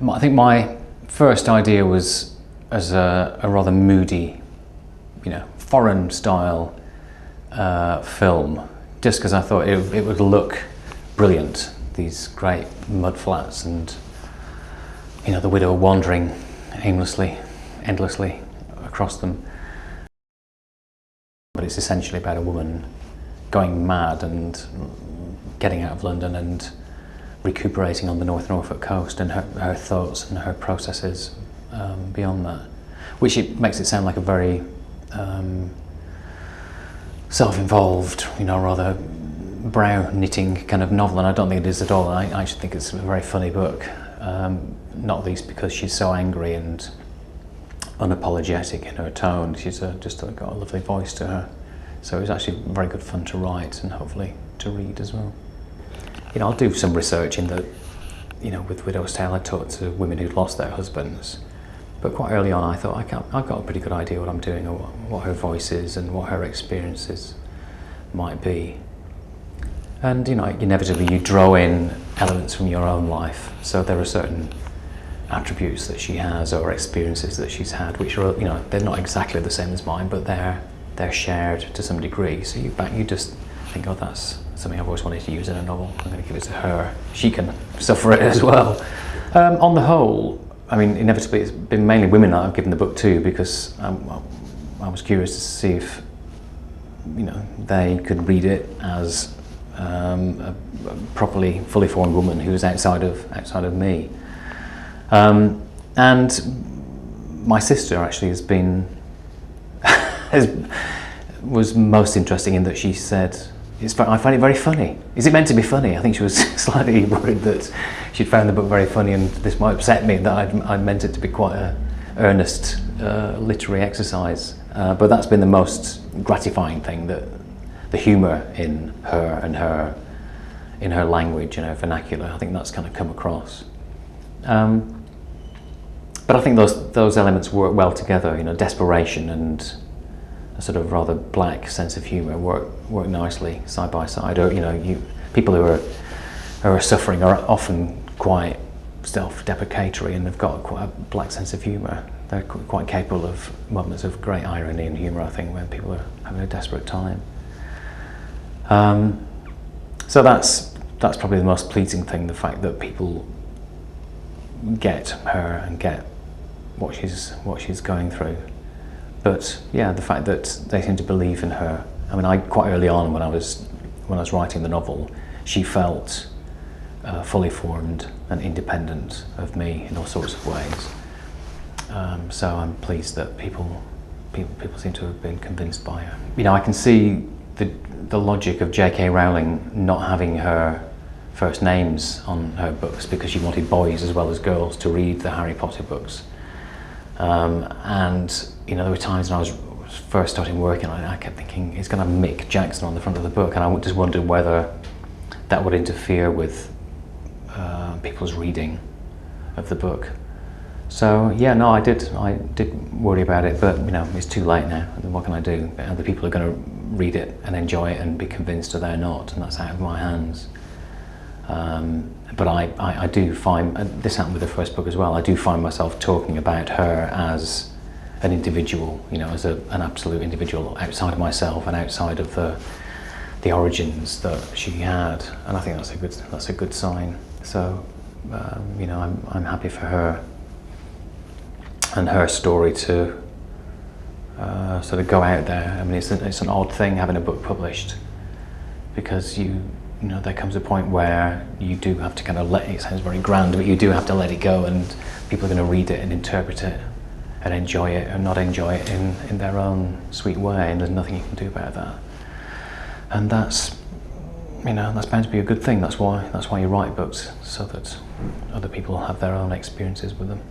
I think my first idea was as a rather moody, foreign style film, just because I thought it would look brilliant. These great mud flats and, the widow wandering aimlessly, endlessly across them. But it's essentially about a woman going mad and getting out of London and recuperating on the North Norfolk coast, and her thoughts and her processes beyond that, which makes it sound like a very self-involved, rather brow knitting kind of novel, and I don't think it is at all. I actually think it's a very funny book, not least because she's so angry and unapologetic in her tone. She's just got a lovely voice to her, so it was actually very good fun to write and hopefully to read as well. I'll do some research in that, with Widow's Tale I talked to women who'd lost their husbands, but quite early on I thought I've got a pretty good idea what I'm doing, or what her voice is and what her experiences might be. And inevitably you draw in elements from your own life, so there are certain attributes that she has or experiences that she's had which are, they're not exactly the same as mine, but they're shared to some degree, so you just think, oh, that's something I've always wanted to use in a novel, I'm going to give it to her, she can suffer it as well. On the whole, inevitably it's been mainly women that I've given the book to, because I was curious to see if they could read it as a properly fully formed woman who was outside of me. And my sister actually has been was most interesting in that she said, I find it very funny. Is it meant to be funny? I think she was slightly worried that she'd found the book very funny and this might upset me, that I'd meant it to be quite an earnest literary exercise. But that's been the most gratifying thing, that the humour in her and in her language and her vernacular, I think that's kind of come across. But I think those elements work well together, desperation and a sort of rather black sense of humour work nicely side by side. Or, people who are suffering are often quite self-deprecatory and have got quite a black sense of humour. They're quite capable of moments of great irony and humour, I think, when people are having a desperate time. So that's probably the most pleasing thing, the fact that people get her and get what she's going through. But yeah, the fact that they seem to believe in her. Quite early on when I was writing the novel, she felt fully formed and independent of me in all sorts of ways. So I'm pleased that people seem to have been convinced by her. I can see the logic of J.K. Rowling not having her first names on her books, because she wanted boys as well as girls to read the Harry Potter books. And there were times when I was first starting working on it, I kept thinking it's going to have Mick Jackson on the front of the book, and I just wondered whether that would interfere with people's reading of the book. So yeah, no, I did worry about it, but it's too late now. What can I do? Other people are going to read it and enjoy it and be convinced, or they're not, and that's out of my hands. But I do find, and this happened with the first book as well, I do find myself talking about her as an individual, as an absolute individual outside of myself and outside of the origins that she had, and I think that's a good sign. So I'm happy for her and her story to sort of go out there. It's an odd thing having a book published, because there comes a point where you do have to kind of it sounds very grand, but you do have to let it go, and people are going to read it and interpret it and enjoy it and not enjoy it in their own sweet way, and there's nothing you can do about that. And that's bound to be a good thing. That's why you write books, so that other people have their own experiences with them.